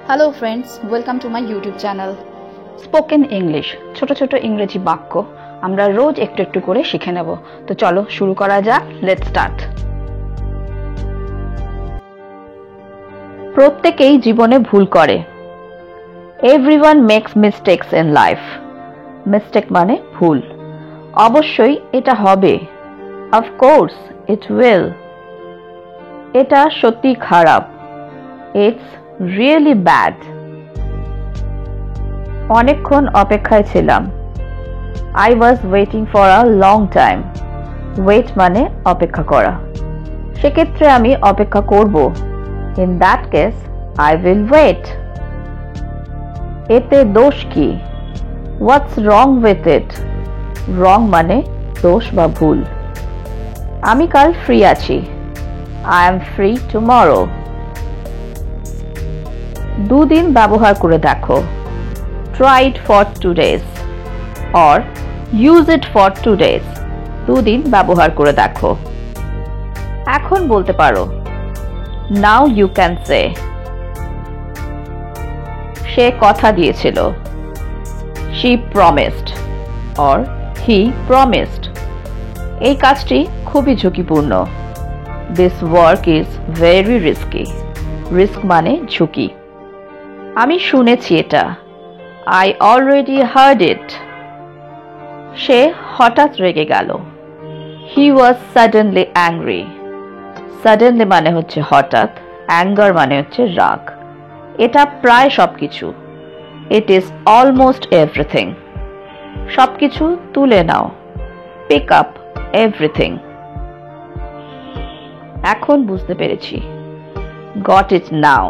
Hello friends, welcome to my YouTube channel. Spoken English ছোট ছোট ইংরেজি বাক্য আমরা রোজ একটু একটু করে শিখে নেব। তো চলো শুরু করা যাক। Let's start. প্রত্যেকেই জীবনে ভুল করে। Everyone makes mistakes in life. Mistake মানে ভুল। অবশ্যই এটা হবে। Of course it will. এটা সত্যি খারাপ। It's really bad. অনেকক্ষণ অপেক্ষায় ছিলাম। I was waiting for a long time. Wait মানে অপেক্ষা করা। সেক্ষেত্রে আমি অপেক্ষা করব। In that case, I will wait. এতে দোষ কি? What's wrong with it? Wrong মানে দোষ বা ভুল। আমি কাল ফ্রি আছি। I am free tomorrow. দুদিন ব্যবহার করে দেখো। Try it for 2 days or use it for 2 days. দুদিন ব্যবহার করে দেখো। এখন বলতে পারো Now you can say. সে কথা দিয়েছিল। She promised or he promised. এই কাজটি খুবই ঝুঁকিপূর্ণ। This work is very risky. Risk মানে ঝুঁকি। আমি শুনেছি এটা। I already heard it. সে হঠাৎ রেগে গেল। He was suddenly angry. Suddenly মানে হচ্ছে হঠাৎ, anger মানে হচ্ছে রাগ। এটা প্রায় সবকিছু। It is almost everything. সবকিছু তুলে নাও। Pick up everything. এখন বুঝতে পেরেছি। Got it now.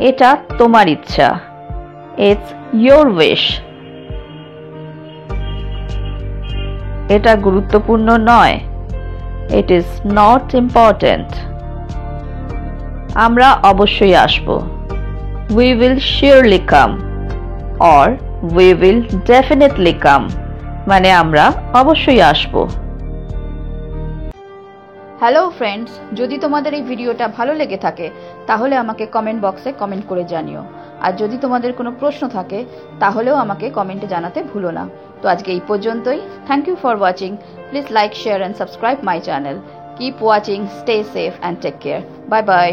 এটা তোমার ইচ্ছা। It's your wish. এটা গুরুত্বপূর্ণ নয়। It is not important. আমরা অবশ্যই আসব। We will surely come or we will definitely come মানে আমরা অবশ্যই আসব। হ্যালো ফ্রেন্ডস, যদি তোমাদের এই ভিডিওটা ভালো লেগে থাকে তাহলে আমাকে কমেন্ট বক্সে কমেন্ট করে জানিও। আর যদি তোমাদের কোনো প্রশ্ন থাকে তাহলেও আমাকে কমেন্টে জানাতে ভুলো না। তো আজকে এই পর্যন্তই। Thank you for watching. Please like, share and subscribe my channel. Keep watching, stay safe and take care. Bye by.